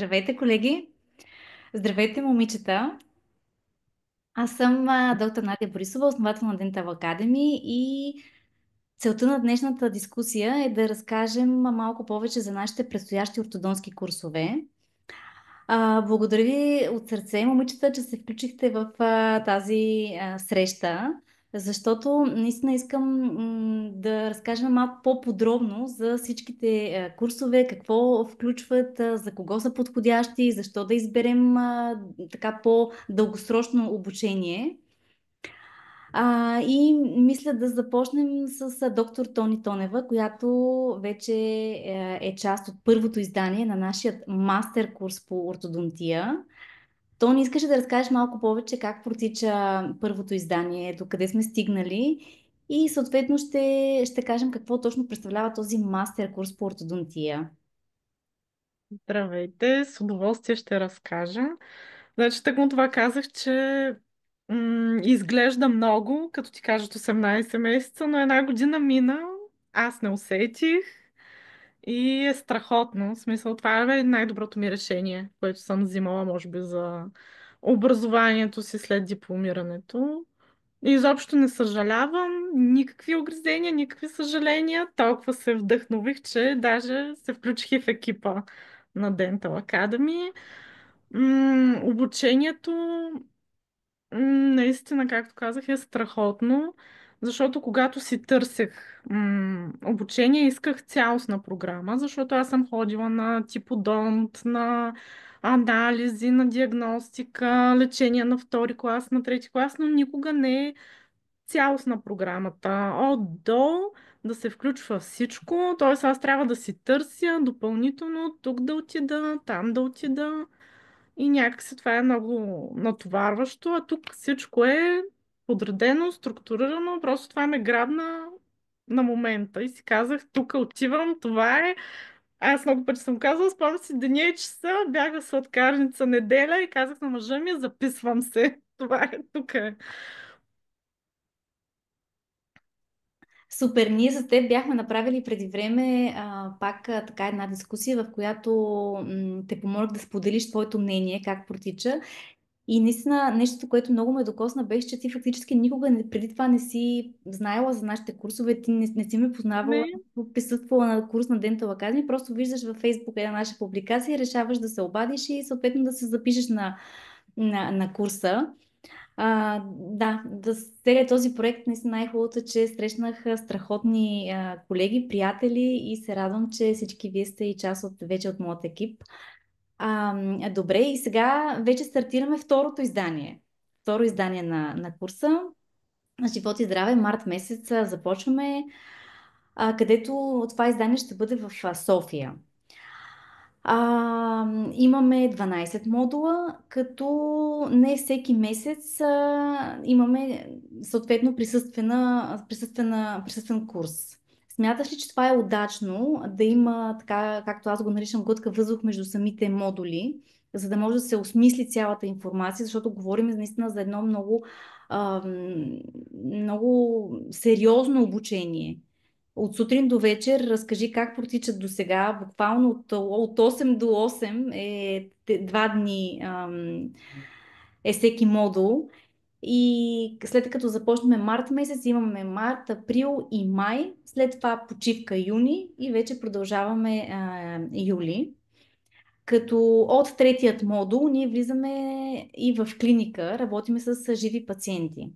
Здравейте, колеги! Здравейте, момичета! Аз съм доктор Надя Борисова, основател на Dental Academy и целта на днешната дискусия е да разкажем малко повече за нашите предстоящи ортодонски курсове. Благодаря ви от сърце, момичета, че се включихте в тази среща, защото наистина искам да разкажем малко по-подробно за всичките курсове, какво включват, за кого са подходящи, защо да изберем така по-дългосрочно обучение. И мисля да започнем с доктор Тони Тонева, която вече е част от първото издание на нашия мастер курс по ортодонтия. Тони, искаш да разкажеш малко повече как протича първото издание, до къде сме стигнали и съответно ще кажем какво точно представлява този мастер курс по ортодонтия. Здравейте, с удоволствие ще разкажа. Значи, тъкмо това казах, че изглежда много, като ти кажат 18 месеца, но една година мина, аз не усетих и е страхотно. В смисъл, това е най-доброто ми решение, което съм взимала, може би, за образованието си след дипломирането. И изобщо не съжалявам, никакви огризения, никакви съжаления. Толкова се вдъхнових, че даже се включих и в екипа на Dental Academy. Обучението, наистина, както казах, е страхотно, защото когато си търсех обучение, исках цялостна програма, защото аз съм ходила на типодонт, на анализи, на диагностика, лечение на втори клас, на трети клас, но никога не е цялостна програмата. От до да се включва всичко, т.е. аз трябва да си търся допълнително тук да отида, там да отида и някакси това е много натоварващо, а тук всичко е подредено, структурирано, просто това ме грабна на момента и си казах, тук отивам, това е. Аз много пъти съм казала, спомням си деня и часа, бях в сладкарница неделя и казах на мъжа ми, записвам се. Това е, тук е. Супер, ние с теб бяхме направили преди време пак така една дискусия, в която те помолих да споделиш твоето мнение, как протича. И наистина нещото, което много ме докосна, беше, че ти фактически никога преди това не си знаела за нашите курсове, ти не си ме познавала, Не, присъствала на курс на Dental Academy, просто виждаш във Facebook една наша публикация и решаваш да се обадиш и съответно да се запишеш на курса. Да, целият този проект наистина най-хубавото е, че срещнах страхотни колеги, приятели и се радвам, че всички вие сте и част вече от моят екип. Добре, и сега вече стартираме второто издание. Второ издание на курса. На живот и здраве, март месец започваме, където това издание ще бъде в София. Имаме 12 модула, като не всеки месец имаме съответно присъствен курс. Смяташ ли, че това е удачно да има така, както аз го наричам, глътка въздух между самите модули, за да може да се осмисли цялата информация, защото говорим наистина за едно много сериозно обучение. От сутрин до вечер разкажи как протичат до сега. Буквално от 8 до 8 два дни е всеки модул. И след като започнем март месец, имаме март, април и май. След това почивка юни и вече продължаваме юли. Като от третият модул ние влизаме и в клиника, работиме с живи пациенти.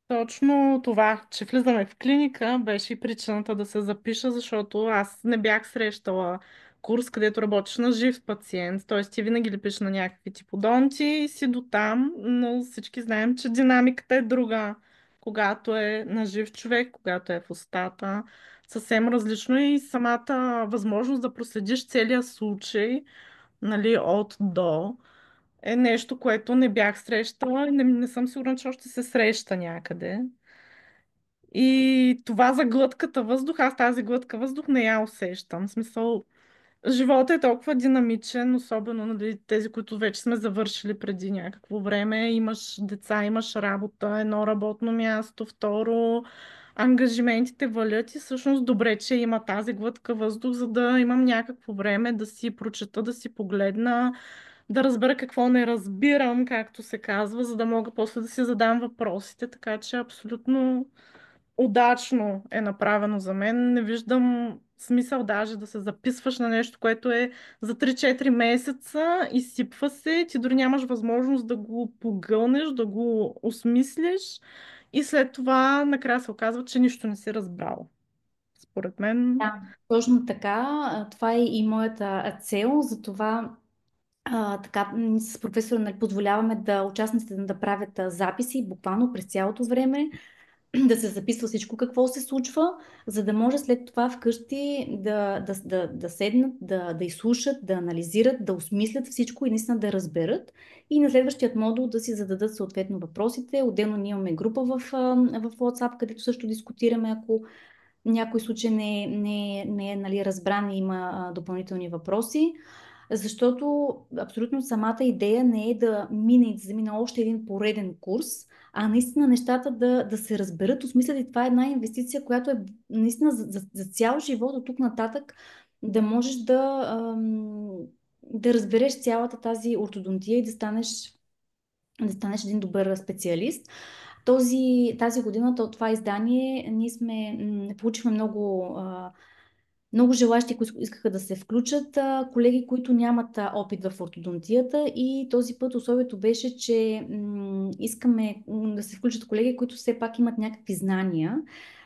точно това, че влизаме в клиника, беше и причината да се запиша, защото аз не бях срещала курс, където работиш на жив пациент, т.е. ти винаги лепиш на някакви типодонти и си до там, но всички знаем, че динамиката е друга. Когато е на жив човек, когато е в устата, съвсем различно е и самата възможност да проследиш целия случай, нали, от до е нещо, което не бях срещала и не съм сигурна, че още се среща някъде. И това за глътката въздух, аз тази глътка въздух не я усещам. В смисъл, животът е толкова динамичен, особено нали, тези, които вече сме завършили преди някакво време. Имаш деца, имаш работа, едно работно място, второ, ангажиментите валят и всъщност добре, че има тази глътка въздух, за да имам някакво време да си прочета, да си погледна, да разбера какво не разбирам, както се казва, за да мога после да си задам въпросите. Така че абсолютно удачно е направено за мен. Не виждам смисъл даже да се записваш на нещо, което е за 3-4 месеца, изсипва се, ти дори нямаш възможност да го погълнеш, да го осмислиш и след това накрая се оказва, че нищо не си разбрал. Според мен. Да, точно така. Това е и моята цел. Затова така, с професора нали, позволяваме да участниците да правят записи буквално през цялото време, да се записва всичко какво се случва, за да може след това вкъщи да седнат, да изслушат, да анализират, да осмислят всичко и наистина да разберат. И на следващият модул да си зададат съответно въпросите. Отделно ние имаме група в WhatsApp, където също дискутираме, ако някой случай не е нали, разбран и има допълнителни въпроси. Защото абсолютно самата идея не е да мине и да замине още един пореден курс, а наистина нещата да се разберат, осмислят и това е една инвестиция, която е наистина за цял живот от тук нататък да можеш да разбереш цялата тази ортодонтия и да станеш един добър специалист. Тази година, това издание, ние получихме много желащи, които искаха да се включат, колеги, които нямат опит в ортодонтията и този път условието беше, че искаме да се включат колеги, които все пак имат някакви знания,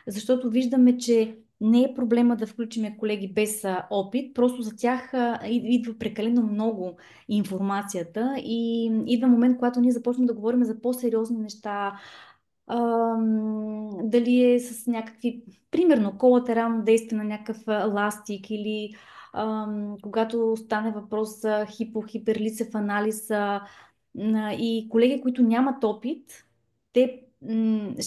защото виждаме, че не е проблема да включим колеги без опит, просто за тях идва прекалено много информацията и идва момент, когато ние започваме да говорим за по-сериозни неща, дали е с някакви, примерно, колатерално действие на някакъв ластик или когато стане въпрос за хиперлицев анализ и колеги, които нямат опит, те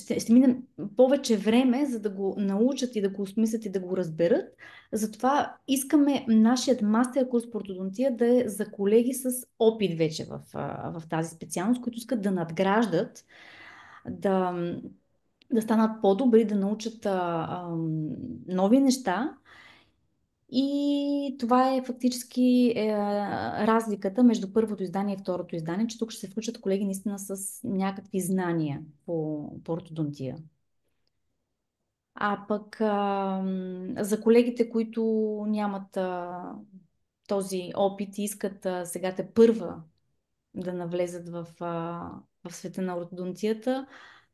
ще мине повече време, за да го научат и да го осмислят и да го разберат. Затова искаме нашият мастер курс по ортодонтия да е за колеги с опит вече в тази специалност, които искат да надграждат, да, да станат по-добри, да научат нови неща. И това е фактически разликата между първото издание и второто издание, че тук ще се включат колеги наистина с някакви знания по ортодонтия. А пък за колегите, които нямат този опит и искат сега те първа да навлезат в света на ортодонтията,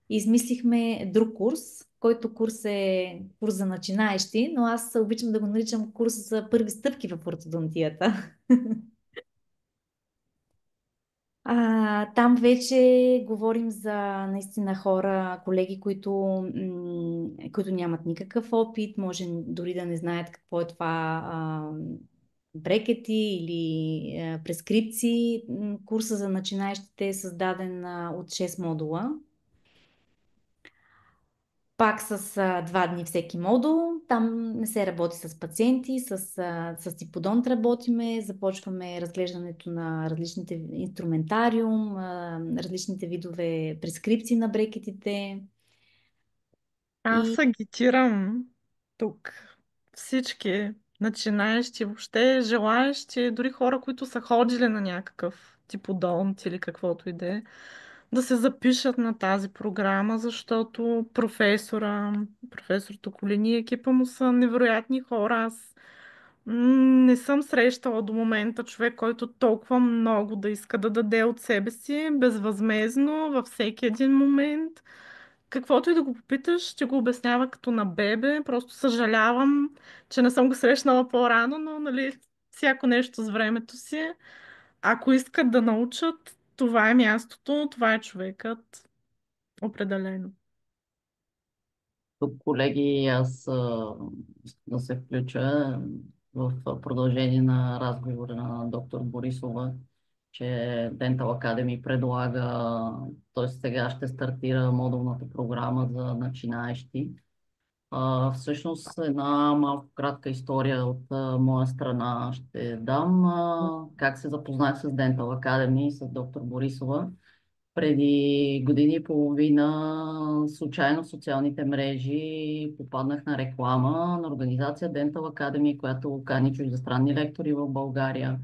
измислихме друг курс, който курс е курс за начинаещи, но аз обичам да го наричам курс за първи стъпки в ортодонтията. Там вече говорим за наистина хора, колеги, които нямат никакъв опит, може дори да не знаят какво е това брекети или прескрипции. Курса за начинаещите е създаден от 6 модула. Пак с 2 дни всеки модул. Там не се работи с пациенти, с типодонт работиме, започваме разглеждането на различните инструментариум, различните видове прескрипции на брекетите. Аз И агитирам тук всички начинаещи, въобще желаещи, дори хора, които са ходили на някакъв тип одонт или каквото и да се запишат на тази програма, защото професор Токолини и екипа му са невероятни хора. Аз не съм срещала до момента човек, който толкова много да иска да даде от себе си, безвъзмезно, във всеки един момент. Каквото и да го попиташ, ще го обяснява като на бебе. Просто съжалявам, че не съм го срещнала по-рано, но нали, всяко нещо с времето си. Ако искат да научат, това е мястото, това е човекът. Определено. Тук, колеги, аз искам да се включа в продължение на разговора на доктор Борисова, че Dental Academy предлага, т.е. сега ще стартира модулната програма за начинаещи. Всъщност една малко кратка история от моя страна ще дам. Как се запознах с Dental Academy, с доктор Борисова. Преди години и половина случайно в социалните мрежи попаднах на реклама на организация Dental Academy, която кани чуждестранни лектори в България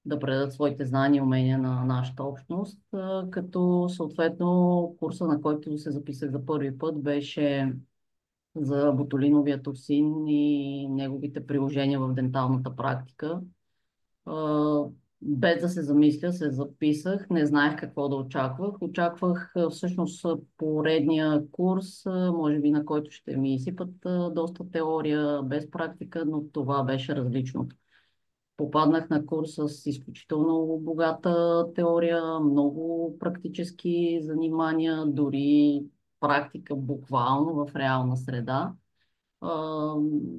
да предадат своите знания и умения на нашата общност, като съответно курса, на който се записах за първи път, беше за ботулиновия токсин и неговите приложения в денталната практика. А, Без да се замисля, се записах, не знаех какво да очаквах. Очаквах всъщност поредния курс, може би на който ще ми изсипат доста теория, без практика, но това беше различното. Попаднах на курс с изключително богата теория, много практически занимания, дори практика буквално в реална среда.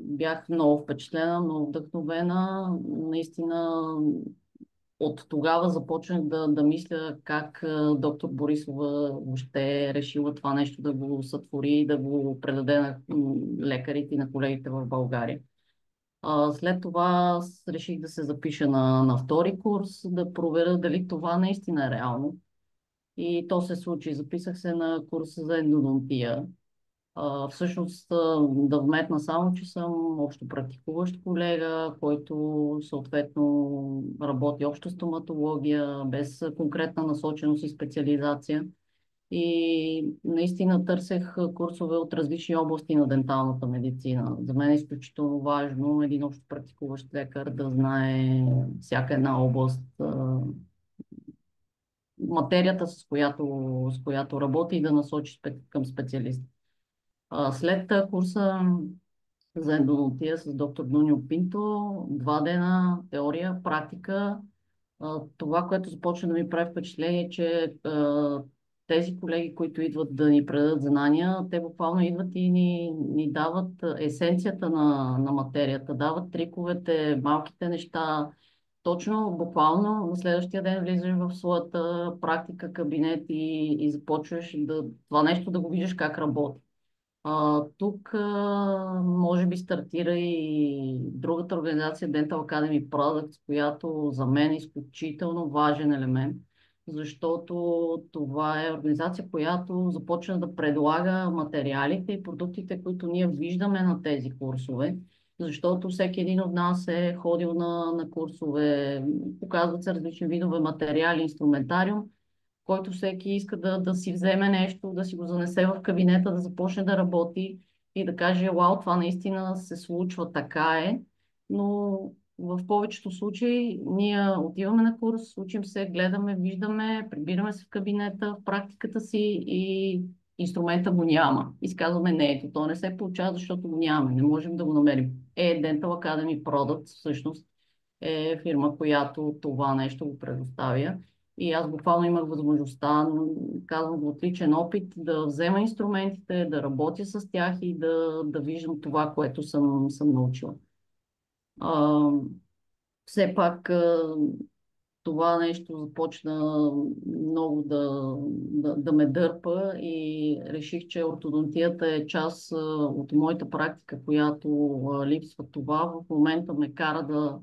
Бях много впечатлена, много вдъхновена. Наистина от тогава започнах да мисля как доктор Борисова въобще е решила това нещо да го сътвори и да го предаде на лекарите и на колегите в България. След това аз реших да се запиша на втори курс, да проверя дали това наистина е реално. И то се случи. Записах се на курса за ендодонтия. Всъщност да вметна само, че съм общо практикуващ колега, който съответно работи обща стоматология, без конкретна насоченост и специализация. И наистина търсех курсове от различни области на денталната медицина. За мен е изключително важно един общо практикуващ лекар да знае всяка една област, материята, с която работи и да насочи към специалист. След курса за ендодонтия с доктор Нунио Пинто, 2 дена теория, практика. Това, което започна да ми прави впечатление, е, че тези колеги, които идват да ни предадат знания, те буквално идват и ни дават есенцията на материята, дават триковете, малките неща. Точно, буквално на следващия ден влизаш в своята практика, кабинет и започваш това нещо да го виждаш как работи. Тук може би стартира и другата организация Dental Academy Products, която за мен е изключително важен елемент, защото това е организация, която започна да предлага материалите и продуктите, които ние виждаме на тези курсове, защото всеки един от нас е ходил на курсове, показват се различни видове материали, инструментариум, който всеки иска да си вземе нещо, да си го занесе в кабинета, да започне да работи и да каже, вау, това наистина се случва, така е. Но в повечето случаи ние отиваме на курс, учим се, гледаме, виждаме, прибираме се в кабинета, в практиката си и инструмента го няма. И казваме, не, ето, то не се получава, защото го нямаме, не можем да го намерим. Dental Academy Products всъщност е фирма, която това нещо го предоставя. И аз буквално имах възможността, казвам го от личен опит, да взема инструментите, да работя с тях и да виждам това, което съм научила. А, Все пак това нещо започна много да ме дърпа и реших, че ортодонтията е част от моята практика, която липсва. Това в момента ме кара да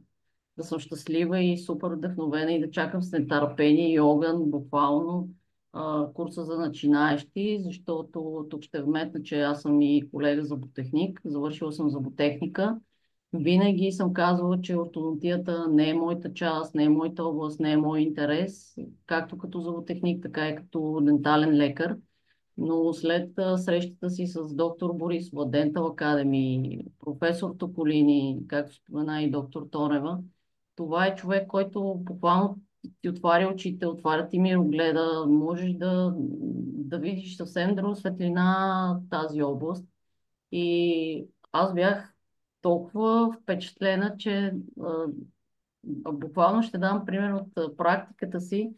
съм щастлива и супер вдъхновена и да чакам с нетърпение и огън, буквално курса за начинаещи, защото тук ще вметна, че аз съм и колега зъботехник, завършила съм зъботехника. Винаги съм казвала, че ортодонтията не е моята част, не е моята област, не е мой интерес, както като зъботехник, така и като дентален лекар. Но след срещата си с доктор Борис, Dental Academy, професор Тополини, както спомена и доктор Тонева, това е човек, който буквално ти отваря очите, отваря ти мирогледа, можеш да видиш съвсем друга светлина тази област. И аз бях толкова впечатлена, че буквално ще дам пример от практиката си.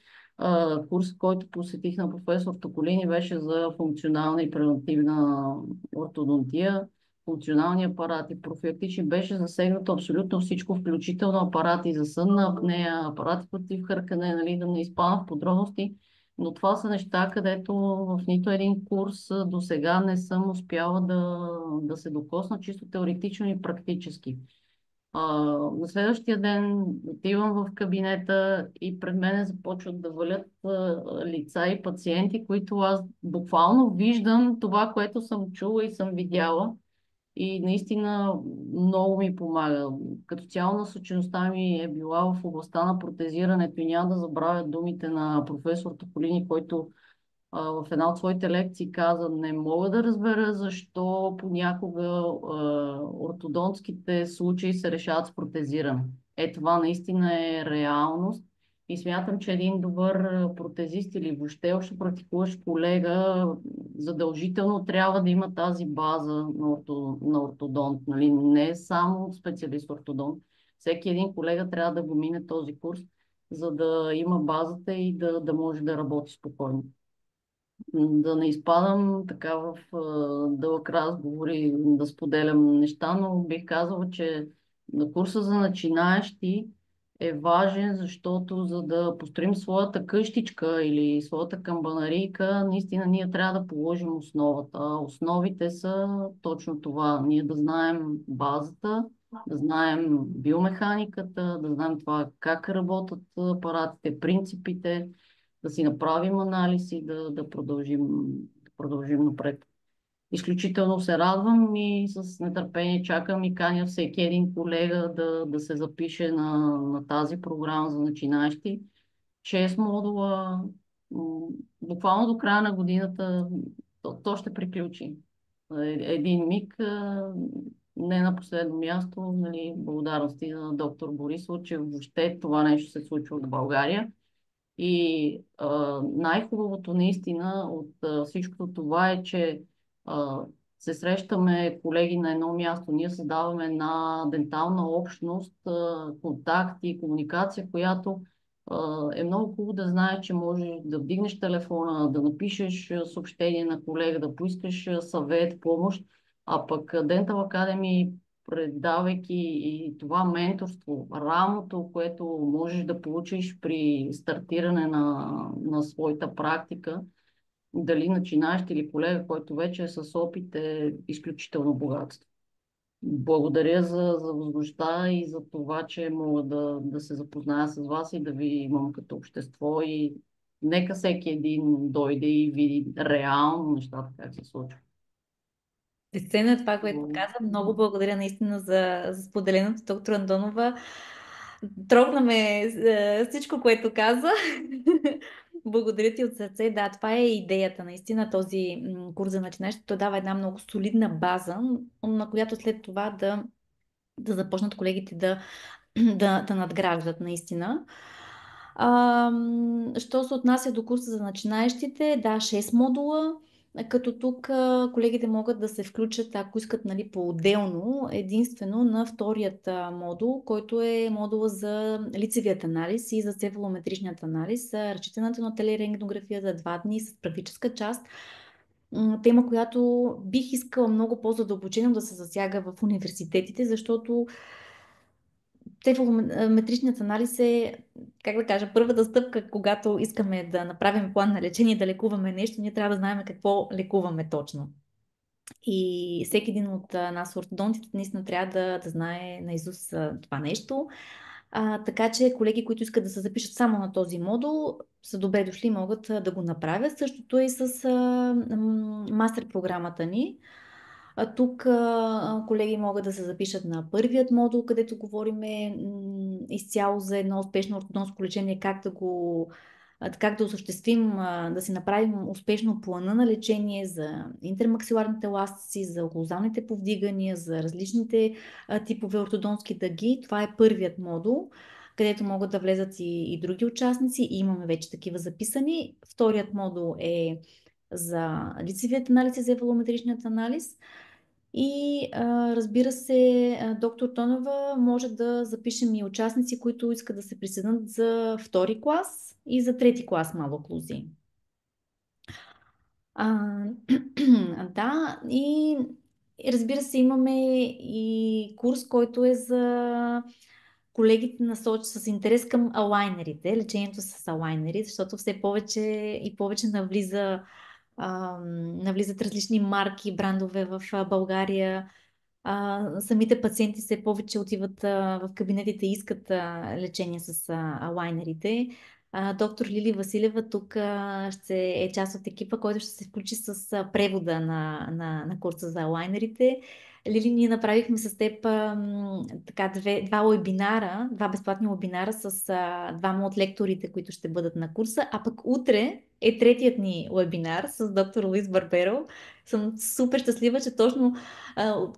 Курс, който посетих на професор Токолини, беше за функционална и превентивна ортодонтия. Функционални апарати, профилактични, беше засегнато абсолютно всичко, включително апарати за сънна апнея, апарати против хъркане, нали, да не изпадам в подробности. Но това са неща, където в нито един курс до сега не съм успяла да се докосна чисто теоретично и практически. На следващия ден отивам в кабинета и пред мене започват да валят лица и пациенти, които аз буквално виждам това, което съм чула и съм видяла. И наистина много ми помага. Като цяло насочеността ми е била в областта на протезирането и няма да забравя думите на професор Тополини, който в една от своите лекции каза: не мога да разбера защо понякога ортодонтските случаи се решават с протезиране. Е, това наистина е реалност и смятам, че един добър протезист или въобще още практикуващ колега задължително трябва да има тази база на ортодонт. Нали? Не е само специалист ортодонт. Всеки един колега трябва да го мине този курс, за да има базата и да може да работи спокойно. Да не изпадам така в дълъг разговор и да споделям неща, но бих казала, че на курса за начинаещи е важен, защото за да построим своята къщичка или своята камбанарийка, наистина ние трябва да положим основата. Основите са точно това. Ние да знаем базата, да знаем биомеханиката, да знаем това как работят апаратите, принципите, да си направим анализ и да продължим напред. Изключително се радвам и с нетърпение чакам и каня всеки един колега да се запише на тази програма за начинаещи. 6 модула, буквално до края на годината то ще приключи. Един миг, не на последно място, нали, благодарности на доктор Борисов, че въобще това нещо се случва в България. И най-хубавото наистина от всичко това е, че а, се срещаме колеги на едно място. Ние създаваме една дентална общност, контакти, комуникация, която е много хубаво да знаеш, че можеш да вдигнеш телефона, да напишеш съобщение на колега, да поискаш съвет, помощ, а пък Dental Academy, предавайки и това менторство, рамото, което можеш да получиш при стартиране на своята практика, дали начинаещ или колега, който вече е с опит, е изключително богатство. Благодаря за възможността и за това, че мога да се запозная с вас и да ви имам като общество и нека всеки един дойде и види реално нещата как се случват. Безценно е това, което каза. Много благодаря наистина за споделеното, доктор Андонова. Трогна ме всичко, което каза. Благодаря ти от сърце. Да, това е идеята. Наистина този курс за начинаещи, той дава една много солидна база, на която след това да започнат колегите да надграждат наистина. Що се отнася до курса за начинаещите, да, 6 модула, като тук колегите могат да се включат, ако искат, нали, по-отделно, единствено на вторият модул, който е модула за лицевият анализ и за цефалометричният анализ, разчитането на телерентгенография за 2 дни с практическа част. Тема, която бих искала много по-задълбочено да се засяга в университетите, защото цефалометричният анализ е, как да кажа, първата стъпка, когато искаме да направим план на лечение, да лекуваме нещо, ние трябва да знаем какво лекуваме точно. И всеки един от нас, ортодонтите, наистина трябва да знае наизуст това нещо. Така че колеги, които искат да се запишат само на този модул, са добре дошли, могат да го направят. Същото е и с мастер програмата ни. Тук колеги могат да се запишат на първият модул, където говорим изцяло за едно успешно ортодонско лечение, как да осъществим, да си направим успешно плана на лечение за интермаксиларните еластици, за околозалните повдигания, за различните типове ортодонски дъги. Това е първият модул, където могат да влезат и други участници. И имаме вече такива записани. Вторият модул е за лицевият анализ и за евалометричният анализ. И разбира се, доктор Тонова може да запишем и участници, които искат да се присъединят за втори клас и за трети клас малоклузии. Да, и разбира се, имаме и курс, който е за колегите с интерес към алайнерите, лечението с алайнери, защото все повече и повече навлизат различни марки, брандове в България. Самите пациенти все повече отиват в кабинетите и искат лечение с лайнерите. Доктор Лили Василева тук ще е част от екипа, който ще се включи с превода на курса за лайнерите. Лили, ние направихме с теб така два вебинара, два безплатни вебинара с двама от лекторите, които ще бъдат на курса, а пък утре е третият ни вебинар с доктор Луис Барберо. Съм супер щастлива, че точно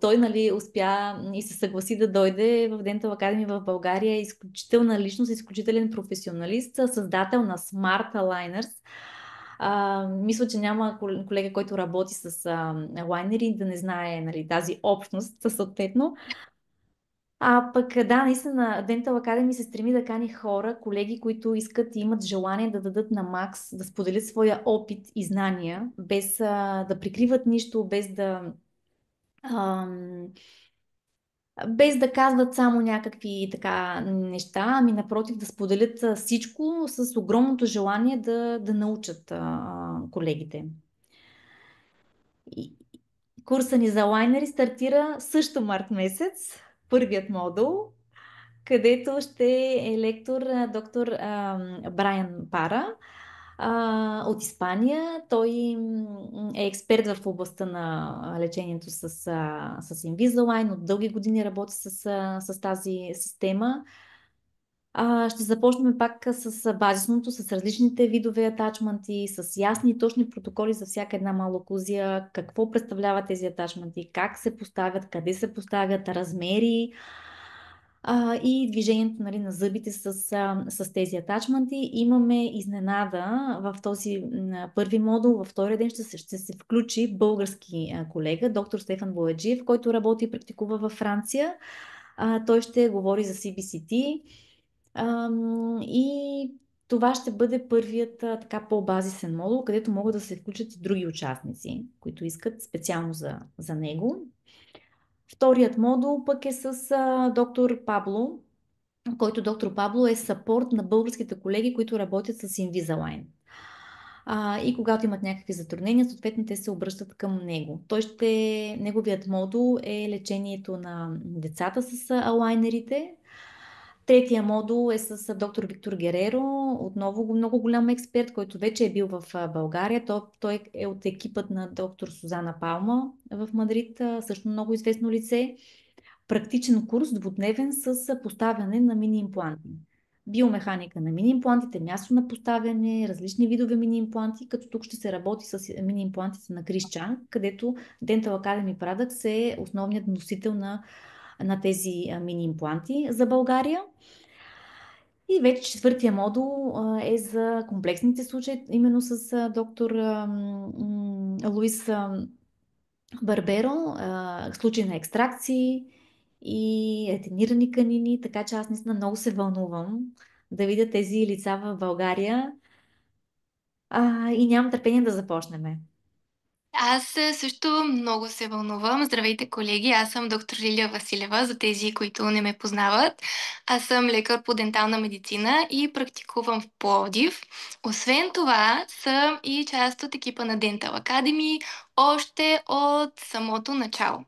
той, нали, успя и се съгласи да дойде в Dental Academy в България. Изключителна личност, изключителен професионалист, създател на Smart Aligners. Мисля, че няма колега, който работи с лайнери, да не знае, нали, тази общност, съответно. Пък да, наистина Dental Academy се стреми да кани хора, колеги, които искат и имат желание да дадат на макс, да споделят своя опит и знания, без да прикриват нищо, ам, без да казват само някакви така неща, ами напротив да споделят всичко с огромното желание да научат колегите. И курса ни за лайнери стартира също март месец, първият модул, където ще е лектор доктор Брайан Пара от Испания. Той е експерт в областта на лечението с Invisalign. От дълги години работи с тази система. Ще започнем пак с базисното, с различните видове атачманти, с ясни и точни протоколи за всяка една малоклузия, какво представляват тези атачманти, как се поставят, къде се поставят, размери и движението, нали, на зъбите с тези атачманти. Имаме изненада в този първи модул. Във втория ден ще се включи български колега, доктор Стефан Бояджиев, който работи и практикува във Франция. Той ще говори за CBCT. И това ще бъде първият така по-базисен модул, където могат да се включат и други участници, които искат специално за него. Вторият модул пък е с доктор Пабло, който доктор Пабло е съпорт на българските колеги, които работят с Invisalign. И когато имат някакви затруднения, съответно те се обръщат към него. Неговият модул е лечението на децата с алайнерите. Третия модул е с доктор Виктор Гереро, отново много голям експерт, който вече е бил в България. Той е от екипът на доктор Сузана Палма в Мадрид, също много известно лице. Практичен курс, двудневен, с поставяне на мини-импланти. Биомеханика на мини-имплантите, място на поставяне, различни видове мини-импланти, като тук ще се работи с мини-имплантите на Крис Чанг, където Dental Academy Products е основният носител на тези мини-импланти за България. И вече четвъртия модул е за комплексните случаи, именно с доктор Луис Барберо, случаи на екстракции и ретинирани канини, така че аз наистина много се вълнувам да видя тези лица в България и нямам търпение да започнем. Аз също много се вълнувам. Здравейте, колеги! Аз съм доктор Лилия Василева, за тези, които не ме познават. Аз съм лекар по дентална медицина и практикувам в Пловдив. Освен това, съм и част от екипа на Dental Academy още от самото начало.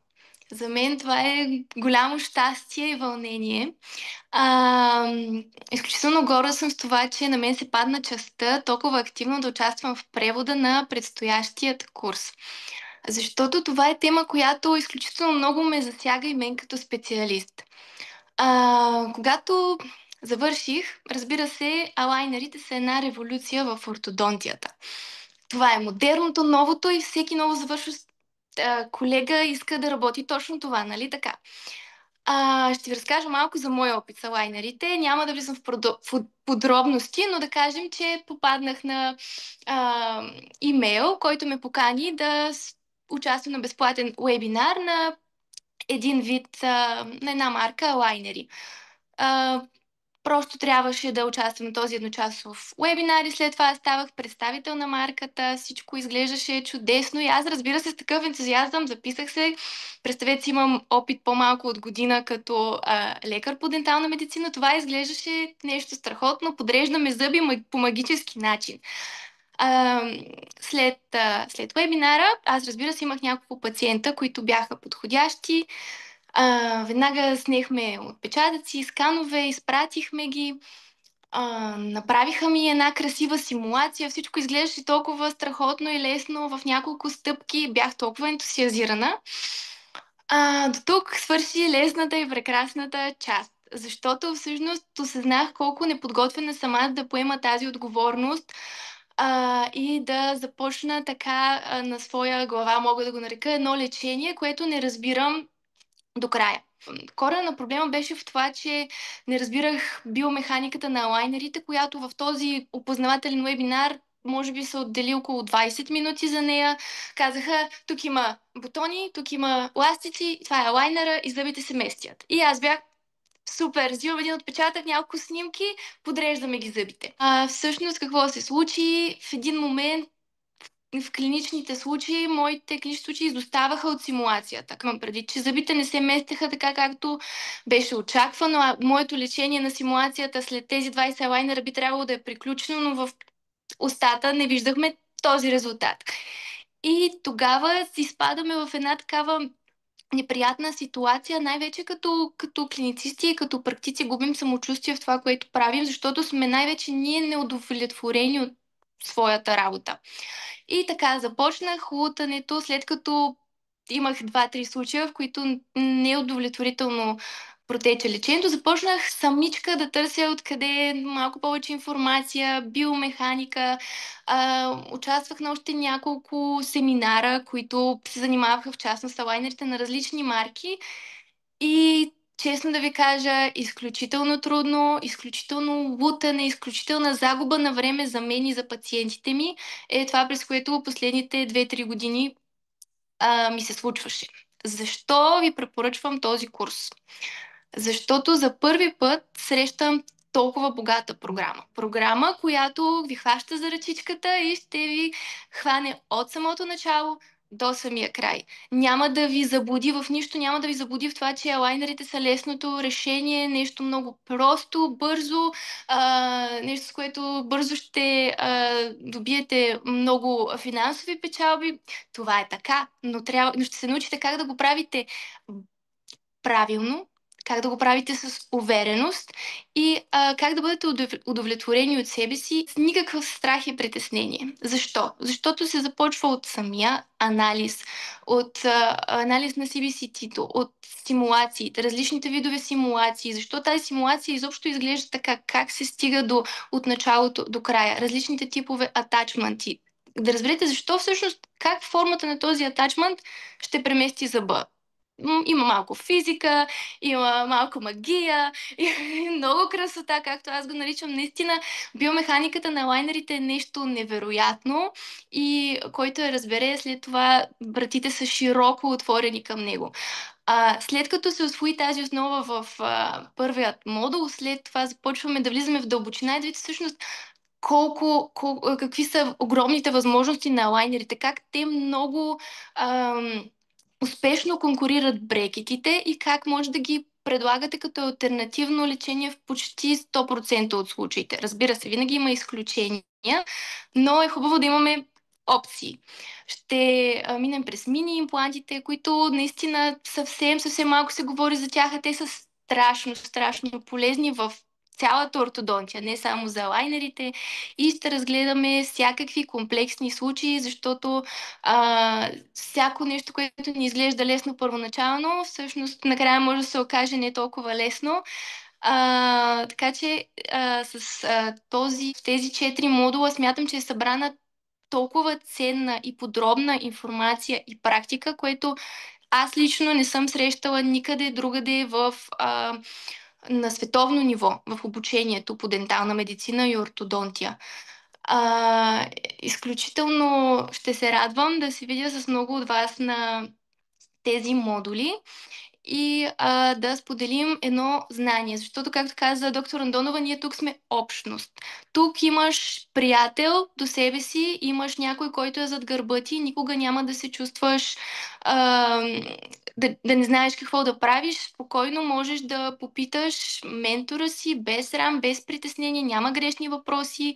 За мен това е голямо щастие и вълнение. А, Изключително горда съм с това, че на мен се падна честта толкова активно да участвам в превода на предстоящият курс. Защото това е тема, която изключително много ме засяга и мен като специалист. Когато завърших, разбира се, алайнерите са една революция в ортодонтията. Това е модерното, новото и всеки ново завършващ колега иска да работи точно това, нали така? Ще ви разкажа малко за моя опит с лайнерите. Няма да влизам в подробности, но да кажем, че попаднах на имейл, който ме покани да участвам на безплатен вебинар на един вид, на една марка лайнери. Просто трябваше да участвам на този едночасов вебинар и след това ставах представител на марката. Всичко изглеждаше чудесно и аз, разбира се, с такъв ентузиазъм записах се. Представете си, имам опит по-малко от година като лекар по дентална медицина. Това изглеждаше нещо страхотно. Подреждаме зъби по магически начин. А, след вебинара, аз разбира се имах няколко пациента, които бяха подходящи. Веднага снехме отпечатъци, сканове, изпратихме ги. Направиха ми една красива симулация, всичко изглеждаше толкова страхотно и лесно, в няколко стъпки бях толкова ентусиазирана. До тук свърши лесната и прекрасната част, защото всъщност осъзнах колко неподготвена съм аз да поема тази отговорност и да започна така на своя глава, мога да го нарека, едно лечение, което не разбирам до края. Корена на проблема беше в това, че не разбирах биомеханиката на лайнерите, която в този опознавателен вебинар може би са отдели около 20 минути за нея. Казаха, тук има бутони, тук има ластици, това е лайнера и зъбите се местят. И аз бях супер, взимам един отпечатък, няколко снимки, подреждаме ги зъбите. Всъщност какво се случи? В един момент в клиничните случаи, моите клинични случаи изоставаха от симулацията. Имам преди, че зъбите не се местеха така, както беше очаквано, а моето лечение на симулацията след тези 20 лайнера би трябвало да е приключено, но в устата не виждахме този резултат. И тогава изпадаме в една такава неприятна ситуация, най-вече като клиницисти и като практици губим самочувствие в това, което правим, защото сме най-вече ние неудовлетворени от своята работа. И така започнах лутането, след като имах 2-3 случая, в които неудовлетворително протече лечението. Започнах самичка да търся откъде малко повече информация, биомеханика. Участвах на още няколко семинара, които се занимаваха в частност с лайнерите на различни марки. И честно да ви кажа, изключително трудно, изключително лутане, изключителна загуба на време за мен и за пациентите ми е това, през което последните 2-3 години ми се случваше. Защо ви препоръчвам този курс? Защото за първи път срещам толкова богата програма. Програма, която ви хваща за ръчичката и ще ви хване от самото начало до самия край. Няма да ви заблуди в нищо, няма да ви заблуди в това, че лайнерите са лесното решение, нещо много просто, бързо, нещо с което бързо ще добиете много финансови печалби. Това е така, но ще се научите как да го правите правилно, как да го правите с увереност и как да бъдете удовлетворени от себе си с никакъв страх и притеснение. Защо? Защото се започва от самия анализ, от анализ на CBCT-то, от симулациите, различните видове симулации, защо тази симулация изобщо изглежда така, как се стига от началото до края, различните типове атачменти. Да разберете защо всъщност, как формата на този атачмент ще премести зъба. Има малко физика, има малко магия, и много красота, както аз го наричам. Наистина, биомеханиката на лайнерите е нещо невероятно и който я разбере, след това вратите са широко отворени към него. След като се освои тази основа в първият модул, след това започваме да влизаме в дълбочина и да видите всъщност какви са огромните възможности на лайнерите, как те много успешно конкурират брекетите и как може да ги предлагате като алтернативно лечение в почти 100% от случаите. Разбира се, винаги има изключения, но е хубаво да имаме опции. Ще минем през мини имплантите, които наистина съвсем малко се говори за тях, а те са страшно полезни в цялата ортодонтия, не само за лайнерите, и ще разгледаме всякакви комплексни случаи, защото всяко нещо, което ни изглежда лесно първоначално, всъщност накрая може да се окаже не толкова лесно. Така че тези 4 модула смятам, че е събрана толкова ценна и подробна информация и практика, което аз лично не съм срещала никъде другаде на световно ниво в обучението по дентална медицина и ортодонтия. Изключително ще се радвам да се видя с много от вас на тези модули и да споделим едно знание. Защото, както каза доктор Андонова, ние тук сме общност. Тук имаш приятел до себе си, имаш някой, който е зад гърба ти, никога няма да се чувстваш да не знаеш какво да правиш, спокойно можеш да попиташ ментора си без срам, без притеснение, няма грешни въпроси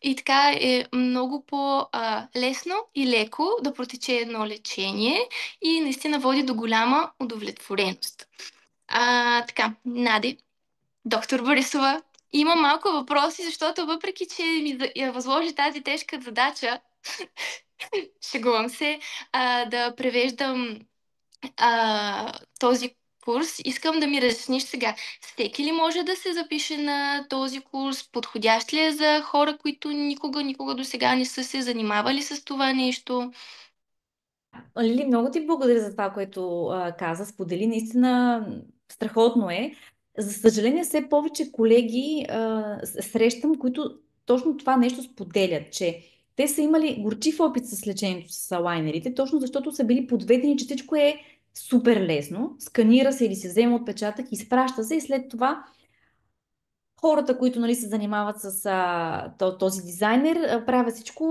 и така е много по-лесно и леко да протече едно лечение и наистина води до голяма удовлетвореност. Така, Наде, доктор Борисова, има малко въпроси, защото въпреки, че ми я възложи тази тежка задача, шегувам се, да превеждам този курс, искам да ми разясниш сега. Всеки ли може да се запише на този курс? Подходящ ли е за хора, които никога до сега не са се занимавали с това нещо? Лили, много ти благодаря за това, което каза, сподели. Наистина страхотно е. За съжаление, все повече колеги срещам, които точно това нещо споделят, че те са имали горчив опит с лечението с лайнерите, точно защото са били подведени, че всичко е супер лесно. Сканира се или се взема отпечатък, изпраща се и след това хората, които нали, се занимават с този дизайнер, правят всичко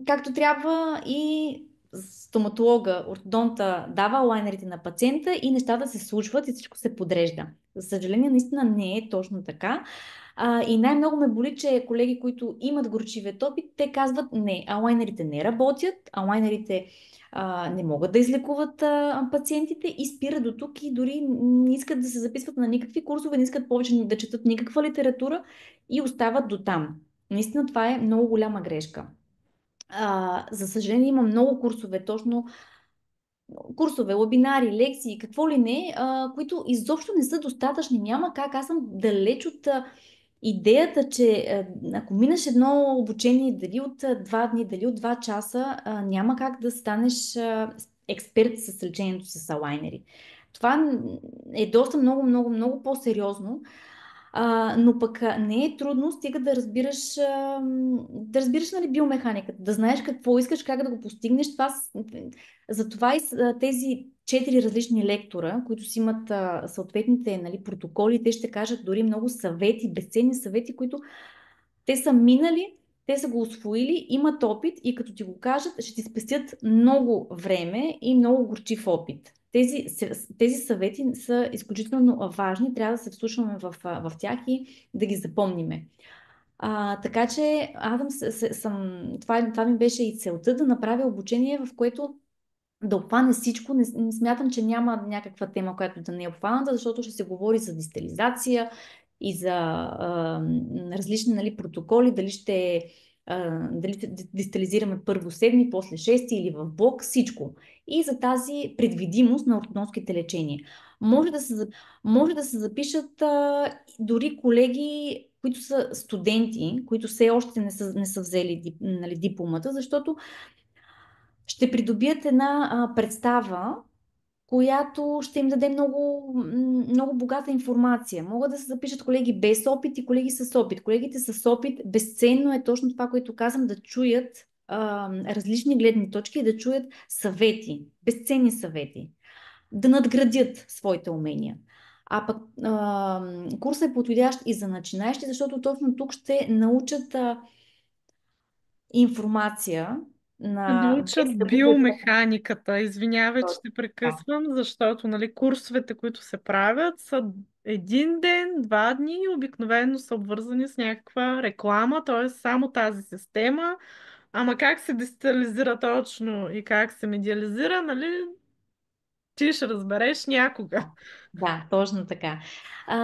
както трябва и стоматолога, ортодонта дава лайнерите на пациента и нещата се случват и всичко се подрежда. За съжаление, наистина не е точно така. И най-много ме боли, че колеги, които имат горчивият опит, те казват не, алайнерите не работят, алайнерите не могат да излекуват пациентите и спират до тук и дори не искат да се записват на никакви курсове, не искат повече да четат никаква литература и остават до там. Наистина това е много голяма грешка. За съжаление има много курсове, точно курсове, вебинари, лекции, какво ли не, които изобщо не са достатъчни. Няма как. Аз съм далеч от идеята, че ако минеш едно обучение, дали от 2 дни, дали от 2 часа, няма как да станеш експерт с лечението с алайнери. Това е доста много по-сериозно. Но пък не е трудно, стига да разбираш нали, биомеханиката, да знаеш какво искаш, как да го постигнеш. Затова и тези 4 различни лектора, които си имат съответните нали, протоколи, те ще кажат дори много съвети, безценни съвети, които те са минали, те са го усвоили, имат опит и като ти го кажат, ще ти спестят много време и много горчив опит. Тези съвети са изключително важни, трябва да се вслушваме в тях и да ги запомниме. Така че това ми беше и целта да направя обучение, в което да обхване всичко. Не смятам, че няма някаква тема, която да не е обхваната, защото ще се говори за дистализация и за различни нали, протоколи, дали дистализираме първо 7, после 6 или в блок, всичко. И за тази предвидимост на ортодонските лечения. Може да се запишат дори колеги, които са студенти, които все още не са взели нали, дипломата, защото ще придобият една представа, която ще им даде много богата информация. Могат да се запишат колеги без опит и колеги с опит. Колегите с опит, безценно е точно това, което казвам, да чуят различни гледни точки и да чуят съвети, безценни съвети, да надградят своите умения. А пък курсът е подходящ и за начинаещи, защото точно тук ще научат информация Да без учат да губят биомеханиката. Извинявай, че те време. прекъсвам, защото нали, курсовете, които се правят, са 1 ден, 2 дни и обикновено са обвързани с някаква реклама, т.е. само тази система. Ама как се дистализира точно и как се медиализира, нали, ти ще разбереш някога. Да, точно така.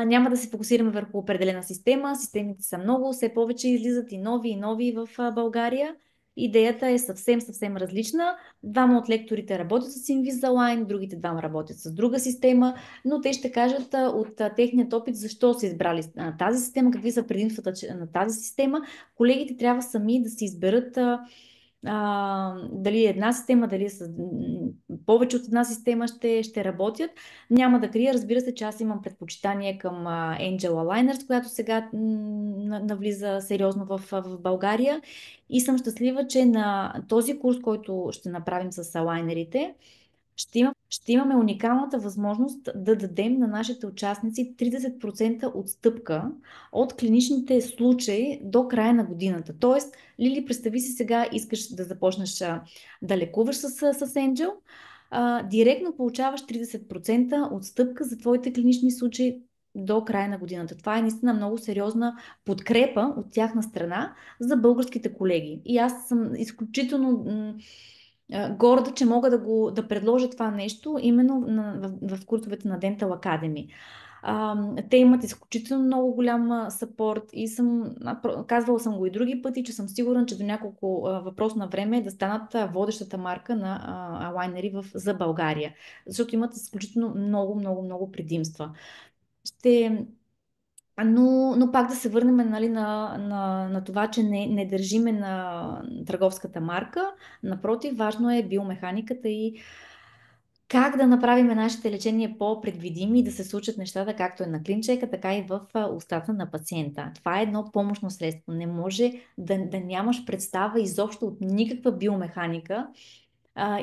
Няма да се фокусираме върху определена система. Системите са много, все повече излизат и нови в България. Идеята е съвсем различна. Двама от лекторите работят с Invisalign, другите двама работят с друга система, но те ще кажат от техният опит защо са избрали тази система, какви са предимствата на тази система. Колегите трябва сами да се изберат дали една система, дали повече от една система ще работят. Няма да крия, разбира се, че аз имам предпочитание към Angel Aligners, която сега навлиза сериозно в България и съм щастлива, че на този курс, който ще направим с алайнерите, ще имаме уникалната възможност да дадем на нашите участници 30% отстъпка от клиничните случаи до края на годината. Тоест, Лили, представи си сега, искаш да започнеш да лекуваш с Angel, директно получаваш 30% отстъпка за твоите клинични случаи до края на годината. Това е наистина много сериозна подкрепа от тяхна страна за българските колеги. И аз съм изключително горда, че мога да предложа това нещо именно в курсовете на Dental Academy. Те имат изключително много голям съпорт и казвала съм го и други пъти, че съм сигурна, че до няколко въпрос на време е да станат водещата марка на алайнери за България, защото имат изключително много, много, много предимства. Ще но пак да се върнем, нали, на това, че не държиме на търговската марка. Напротив, важно е биомеханиката и как да направим нашите лечения по-предвидими и да се случат нещата както е на клинчека, така и в устата на пациента. Това е едно помощно средство. Не може да нямаш представа изобщо от никаква биомеханика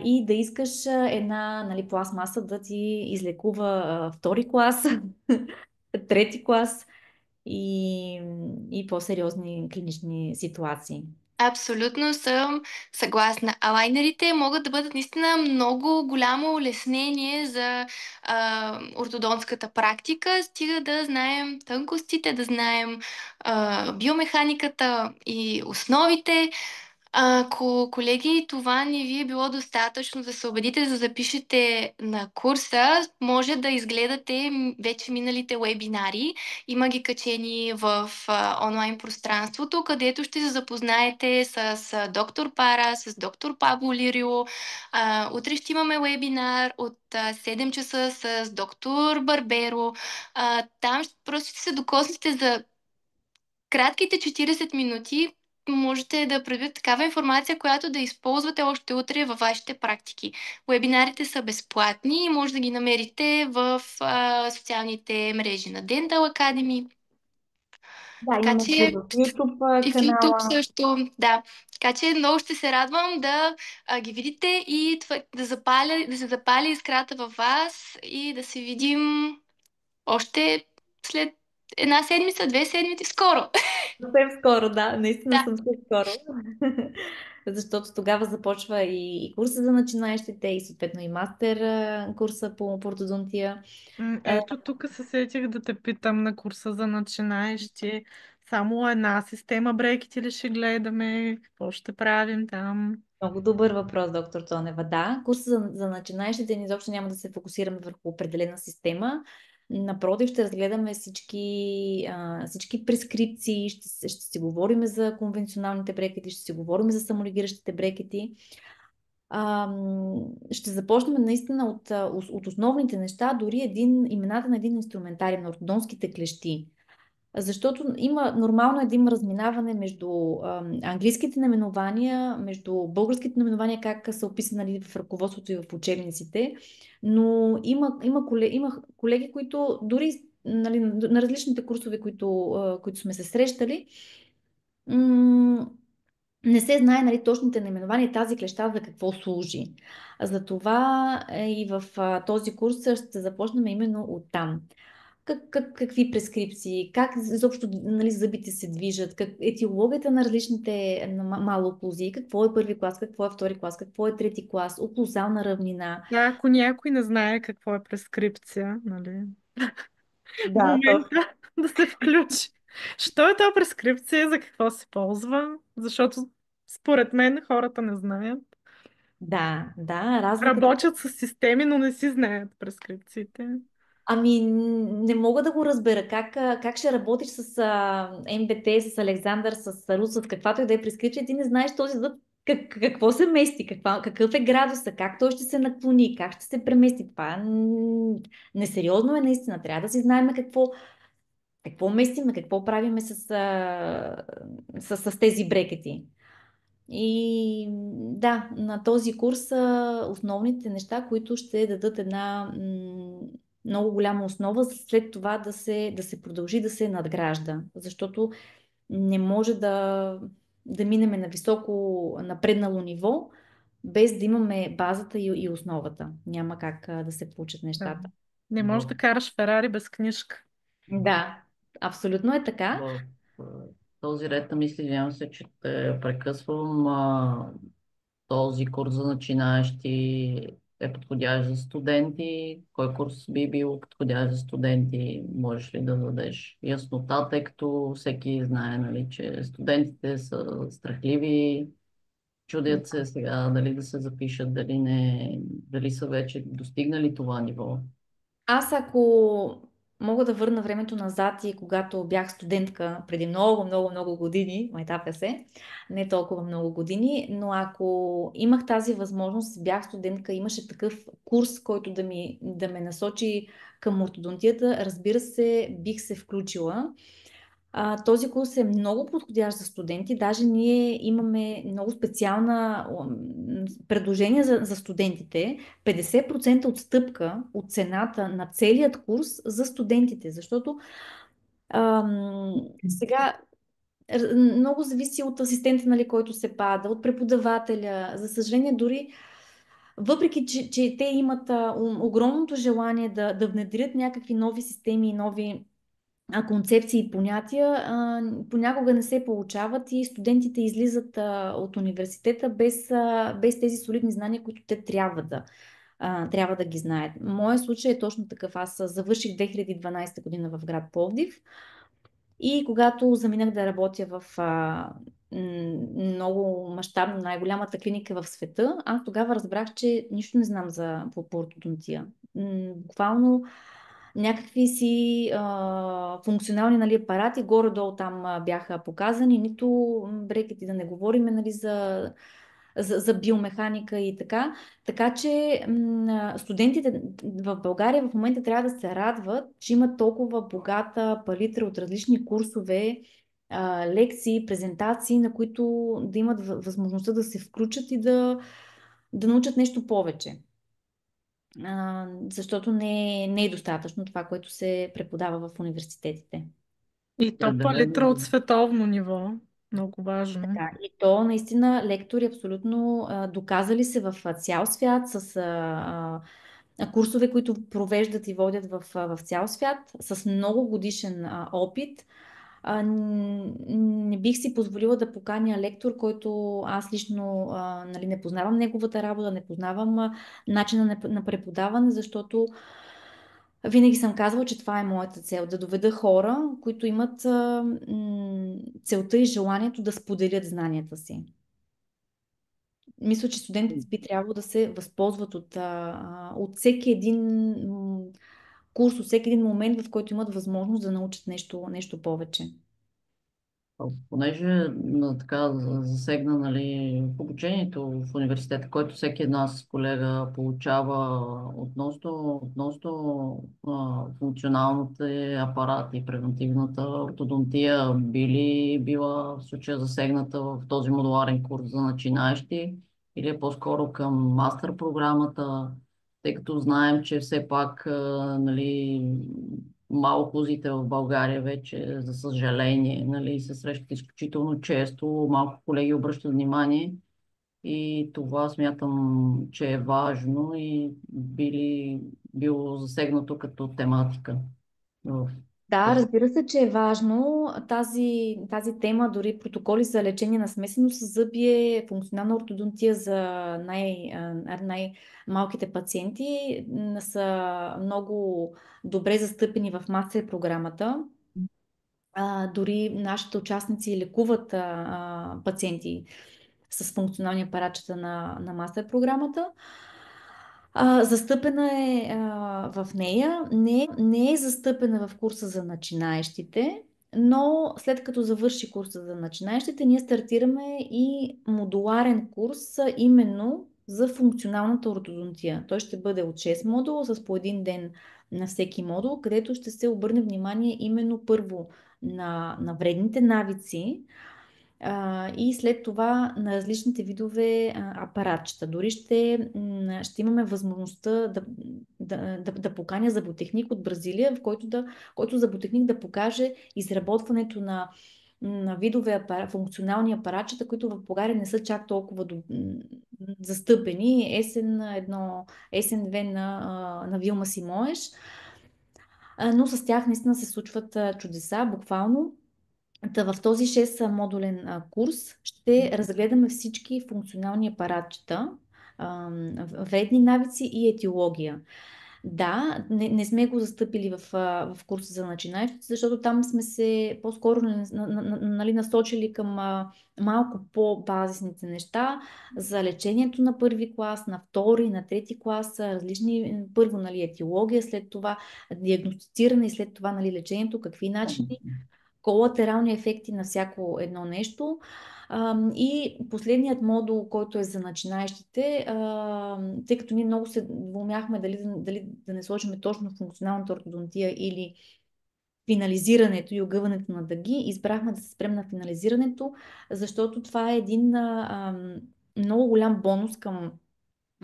и да искаш една, нали, пластмаса да ти излекува втори клас, трети клас и, и по-сериозни клинични ситуации. Абсолютно съм съгласна. Алайнерите могат да бъдат наистина много голямо улеснение за ортодонтската практика, стига да знаем тънкостите, да знаем биомеханиката и основите. Ако, колеги, това не ви е било достатъчно да се убедите да запишете на курса, може да изгледате вече миналите вебинари. Има ги качени в онлайн пространството, където ще се запознаете с доктор Пара, с доктор Пабло Лирио. Утре ще имаме вебинар от 7 часа с доктор Барберо. Там просто ще се докоснете за кратките 40 минути, можете да предвидите такава информация, която да използвате още утре във вашите практики. Вебинарите са безплатни и може да ги намерите в социалните мрежи на Dental Academy. Да, Така имаме че и в YouTube и в YouTube канала. също, да. Така че много ще се радвам да ги видите и да се запали искрата във вас и да се видим още след една седмица, 2 седмици, скоро. Съвсем скоро, да, наистина Да. съвсем скоро. Защото тогава започва и курса за начинаещите, и съответно и мастер курса по ортодонтия. Ето тук се сетих да те питам на курса за начинаещи. Само една система брекети ли ще гледаме? Какво ще правим там? Много добър въпрос, доктор Тонева. Да, курса за начинаещите ни изобщо няма да се фокусираме върху определена система. Напротив, ще разгледаме всички прескрипции, ще си говорим за конвенционалните брекети, ще си говорим за самолигиращите брекети. Ще започнем наистина от основните неща, дори имената на един инструментариум, на ортодонските клещи. Защото нормално да има разминаване между английските наименования, между българските наименования, как са описани, нали, в ръководството и в учебниците, но има колеги, които дори, нали, на различните курсове, които сме се срещали, не се знае, нали, точните наименования тази клеща за какво служи. Затова и в този курс ще започнем именно от там. Какви прескрипции, как изобщо, нали, зъбите се движат, етиологията на различните малооклузии, какво е първи клас, какво е втори клас, какво е трети клас, оклузална равнина. Да, ако някой не знае какво е прескрипция, нали? В Да, момента да се включи. Що е това прескрипция? За какво се ползва? Защото според мен хората не знаят. да, разликата. Работят с системи, но не си знаят прескрипциите. Ами, не мога да го разбера. Как ще работиш с МБТ, с Александър, с Рус, с каквато и да е прескрипция, ти не знаеш този зъб какво се мести, какъв е градуса, как той ще се наклони, как ще се премести. Това несериозно е наистина. Трябва да си знаем какво местиме, какво правиме с тези брекети. И да, на този курс са основните неща, които ще дадат една много голяма основа, след това да се продължи да се надгражда. Защото не може да минеме на високо напреднало ниво, без да имаме базата и основата. Няма как да се получат Да. нещата. Не можеш В, да караш Ферари без книжка. Да, абсолютно е така. в този ред на мисли, извинявам се, че те прекъсвам. Този курс за начинаещи е подходящ за студенти, кой курс би бил подходящ за студенти, можеш ли да дадеш яснота, тъй като всеки знае, нали, че студентите са страхливи, чудят се сега дали да се запишат, дали не, дали са вече достигнали това ниво. Аз ако мога да върна времето назад и когато бях студентка преди много, много, много години, майтапя се, не толкова много години, но ако имах тази възможност, бях студентка, имаше такъв курс, който да ме насочи към ортодонтията, разбира се, бих се включила. Този курс е много подходящ за студенти. Даже ние имаме много специална предложение за студентите. 50% отстъпка от цената на целият курс за студентите. Защото сега много зависи от асистента, нали, който се пада, от преподавателя. За съжаление, дори въпреки, че те имат огромното желание да внедрят някакви нови системи и нови концепции и понятия, понякога не се получават и студентите излизат от университета без тези солидни знания, които те трябва да ги знаят. Моят случай е точно такъв. Аз завърших 2012 година в град Пловдив и когато заминах да работя в много мащабна, най-голямата клиника в света, аз тогава разбрах, че нищо не знам по ортодонтия. Буквално някакви си функционални, нали, апарати, горе-долу там бяха показани, нито брекети да не говорим, нали, за биомеханика и така. Така че студентите в България в момента трябва да се радват, че имат толкова богата палитра от различни курсове, лекции, презентации, на които да имат възможността да се включат и да научат нещо повече. Защото не е достатъчно това, което се преподава в университетите. И то палитра Определено. от световно ниво. Много важно. Така, и то наистина лектори абсолютно доказали се в цял свят с курсове, които провеждат и водят в цял свят, с много годишен опит. Не бих си позволила да поканя лектор, който аз лично нали, не познавам неговата работа, не познавам начина на преподаване, защото винаги съм казвала, че това е моята цел, да доведа хора, които имат целта и желанието да споделят знанията си. Мисля, че студентите би трябвало да се възползват от всеки един курс, от всеки един момент, в който имат възможност да научат нещо повече. Понеже така засегна, нали, в обучението в университета, който всеки една с колега получава относно функционалните апарати, превентивната ортодонтия, била в случая засегната в този модуларен курс за начинаещи или е по-скоро към мастер програмата, тъй като знаем, че все пак нали, малкозите в България вече, за съжаление, нали, се срещат изключително често. Малко колеги обръщат внимание и това смятам, че е важно и било засегнато като тематика в Да, тази. разбира се, че е важно. Тази тема, дори протоколи за лечение на смесено с зъби, функционална ортодонтия за най-малките пациенти са много добре застъпени в мастер програмата. Дори нашите участници лекуват пациенти с функционални апаратчета на мастер програмата. Застъпена е в нея, не е застъпена в курса за начинаещите, но след като завърши курса за начинаещите, ние стартираме и модуларен курс именно за функционалната ортодонтия. Той ще бъде от 6 модула с по един ден на всеки модул, където ще се обърне внимание именно първо на вредните навици, и след това на различните видове апаратчета. Дори ще имаме възможността да поканя зъботехник от Бразилия, който зъботехник да покаже изработването на видове функционални апаратчета, които в България не са чак толкова застъпени. Есен 2 на Вилма Симоеш. Но с тях наистина се случват чудеса, буквално. В този 6 модулен курс ще разгледаме всички функционални апаратчета, вредни навици и етиология. Да, не сме го застъпили в курса за начинаещите, защото там сме се по-скоро нали, насочили към малко по-базисните неща за лечението на първи клас, на втори, на трети клас, различни, първо нали, етиология, след това диагностициране и след това нали, лечението, какви начини, колатерални ефекти на всяко едно нещо. И последният модул, който е за начинаещите, тъй като ние много се двумяхме дали да не сложим точно функционалната ортодонтия или финализирането и огъването на дъги, избрахме да се спрем на финализирането, защото това е един много голям бонус към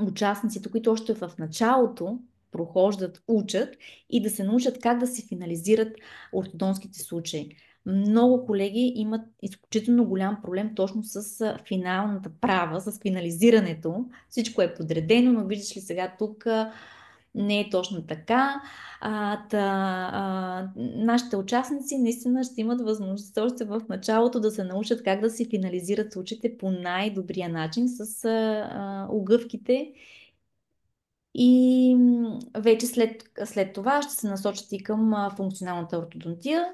участниците, които още в началото прохождат, учат и да се научат как да се финализират ортодонските случаи. Много колеги имат изключително голям проблем точно с финалната права, с финализирането. Всичко е подредено, но виждаш ли сега тук не е точно така. Нашите участници наистина ще имат възможност още в началото да се научат как да се финализират случаите по най-добрия начин с огъвките и вече след това ще се насочат и към функционалната ортодонтия.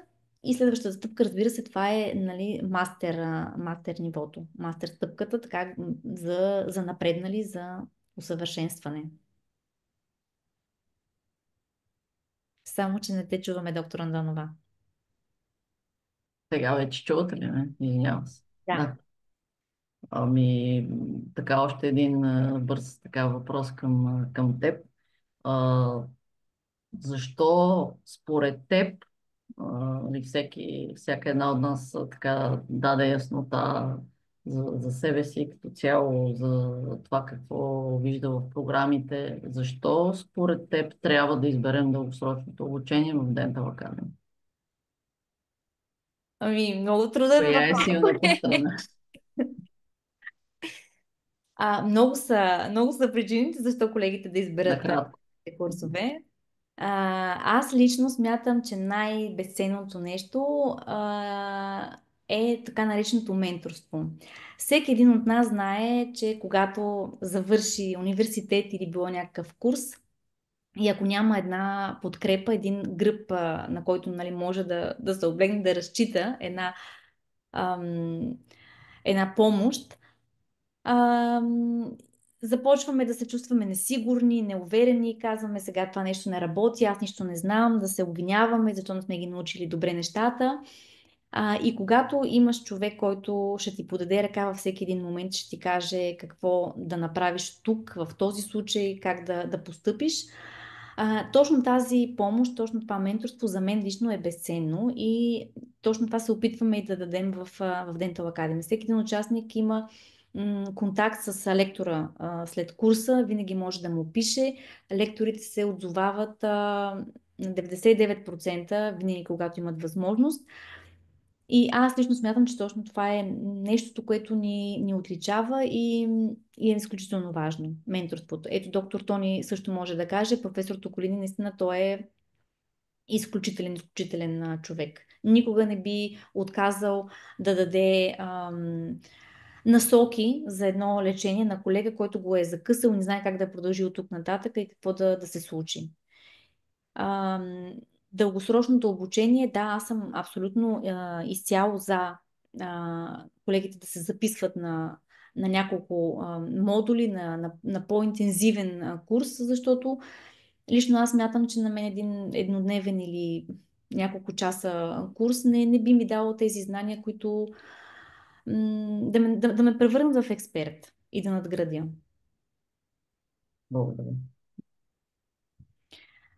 И следващата стъпка, разбира се, това е нали, мастер нивото, мастер стъпката, така за напреднали, за усъвършенстване. Само, че не те чуваме, доктор Андонова. Сега вече чувате ли ме? Извинявам се. Да. Да. Ами, така още един бърз така въпрос към теб. А, защо според теб нали, всяка една от нас така даде яснота за себе си като цяло, за това какво вижда в програмите. Защо според теб трябва да изберем дългосрочното обучение в Dental Academy? Ами, много труден Коя е въпрос. силната страна? Много са причините, защо колегите да изберат Накратко. тези курсове. Аз лично смятам, че най-безценното нещо е така нареченото менторство. Всеки един от нас знае, че когато завърши университет или било някакъв курс, и ако няма една подкрепа, един гръб, на който нали, може да се облегне, да разчита ам, една помощ, ам, започваме да се чувстваме несигурни, неуверени, казваме сега това нещо не работи, аз нищо не знам, да се обвиняваме, защото не сме ги научили добре нещата. И когато имаш човек, който ще ти подаде ръка във всеки един момент, ще ти каже какво да направиш тук, в този случай, как да постъпиш, точно тази помощ, точно това менторство за мен лично е безценно и точно това се опитваме и да дадем в Dental Academy. Всеки един участник има контакт с лектора след курса, винаги може да му пише. Лекторите се отзовават на 99% винаги, когато имат възможност. И аз лично смятам, че точно това е нещото, което ни отличава и е изключително важно. Менторството. Ето, доктор Тони също може да каже, професор Токолини, наистина той е изключителен човек. Никога не би отказал да даде насоки за едно лечение на колега, който го е закъсал и не знае как да продължи от тук нататък и какво да се случи. Дългосрочното обучение, да, аз съм абсолютно изцяло за колегите да се записват на няколко модули, на по-интензивен курс, защото лично аз мятам, че на мен един еднодневен или няколко часа курс не би ми дало тези знания, които да ме превърнат в експерт и да надградя. Благодаря.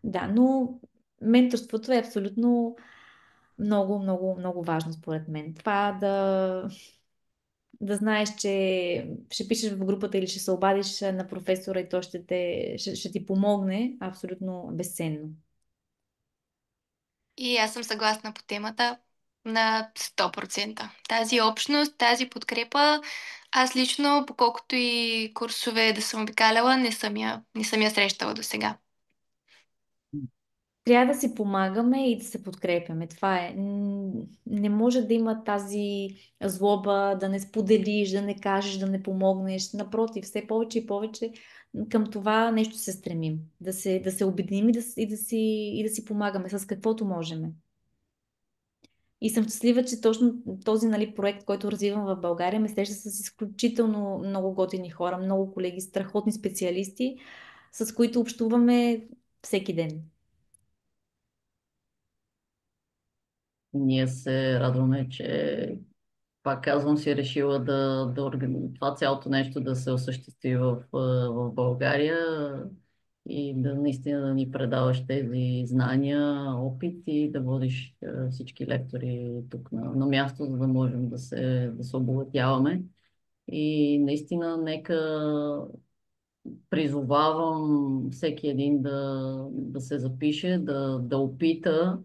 Да, но менторството е абсолютно много, много, много важно според мен. Това да знаеш, че ще пишеш в групата или ще се обадиш на професора и той ще ти помогне, абсолютно безценно. И аз съм съгласна по темата на 100%. Тази общност, тази подкрепа, аз лично, по колкото и курсове да съм обикаляла, не съм я срещала до сега. трябва да си помагаме и да се подкрепяме. Това е. Не може да има тази злоба, да не споделиш, да не кажеш, да не помогнеш. Напротив, все повече и повече към това нещо се стремим. Да се обединим и да си помагаме с каквото можем. И съм щастлива, че точно този, нали, проект, който развивам в България, ме среща с изключително много готини хора, много колеги, страхотни специалисти, с които общуваме всеки ден. Ние се радваме, че пак казвам, си решила това цялото нещо да се осъществи в България и да наистина да ни предаваш тези знания, опит и да водиш всички лектори тук на място, за да можем да се обогатяваме. И наистина нека призовавам всеки един да се запише, да опита,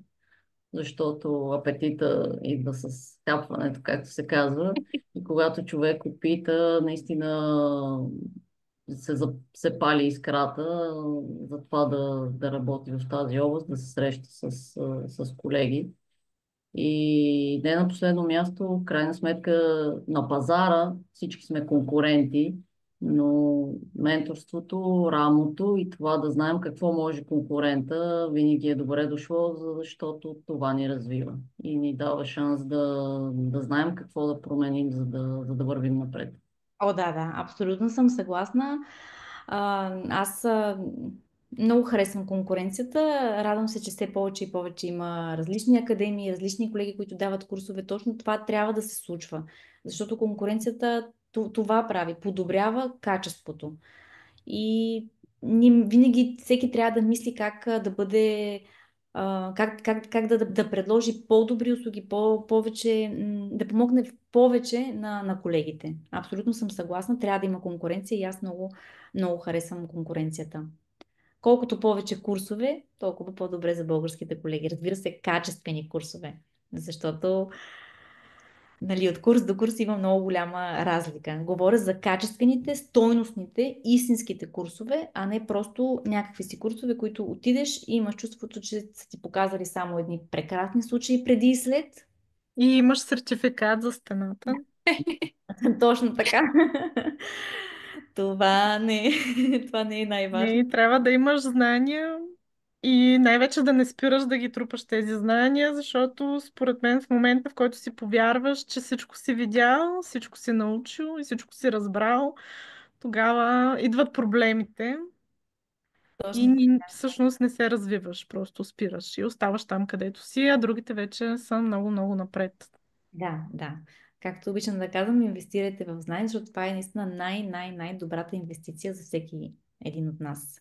защото апетита идва с капването, както се казва. И когато човек опита, наистина се пали искрата за това да работи в тази област, да се среща с колеги. И не на последно място, в крайна сметка на пазара всички сме конкуренти, но менторството, рамото и това да знаем какво може конкурента винаги е добре дошло, защото това ни развива и ни дава шанс да знаем какво да променим, за да вървим напред. О, да, да, абсолютно съм съгласна. Аз много харесвам конкуренцията. Радвам се, че все повече и повече има различни академии, различни колеги, които дават курсове. Точно това трябва да се случва. Защото конкуренцията това прави, подобрява качеството. И винаги всеки трябва да мисли как да бъде, как да предложи по-добри услуги, повече, да помогне в повече на колегите. Абсолютно съм съгласна, трябва да има конкуренция и аз много, много харесвам конкуренцията. Колкото повече курсове, толкова по-добре за българските колеги. Разбира се, качествени курсове, защото, нали, от курс до курс има много голяма разлика. Говоря за качествените, стойностните, истинските курсове, а не просто някакви си курсове, които отидеш и имаш чувството, че са ти показали само едни прекрасни случаи преди и след. И имаш сертификат за стената. Точно така. Това не, това не е най-важно. Не, трябва да имаш знания и най-вече да не спираш да ги трупаш тези знания, защото според мен в момента, в който си повярваш, че всичко си видял, всичко си научил и всичко си разбрал, тогава идват проблемите и Точно. всъщност не се развиваш, просто спираш и оставаш там, където си, а другите вече са много-много напред. Да, да. Както обичам да казвам, инвестирайте в знание, защото това е наистина най-добрата инвестиция за всеки един от нас.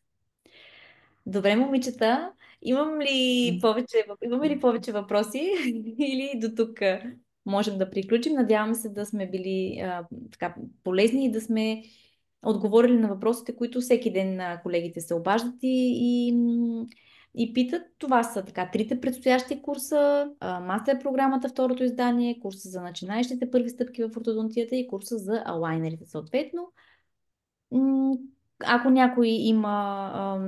Добре, момичета, имаме ли повече въпроси или до тук можем да приключим? Надяваме се да сме били така полезни и да сме отговорили на въпросите, които всеки ден колегите се обаждат и питат. Това са така трите предстоящи курса, мастер програмата, второто издание, курса за начинаещите първи стъпки в ортодонтията и курса за алайнерите съответно. Ако някой има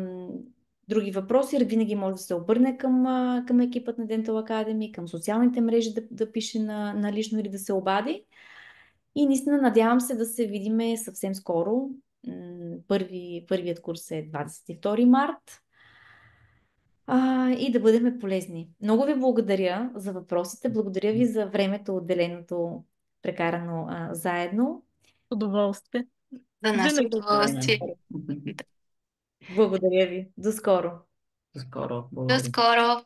други въпроси, винаги може да се обърне към екипът на Dental Academy, към социалните мрежи да пише на лично или да се обади. И наистина надявам се да се видиме съвсем скоро. Първият курс е 22 март. И да бъдем полезни. Много ви благодаря за въпросите. Благодаря ви за времето, отделеното, прекарано заедно. Удоволствие. За наше Винаги. удоволствие. Благодаря ви. До скоро. До скоро. До Благодаря. скоро!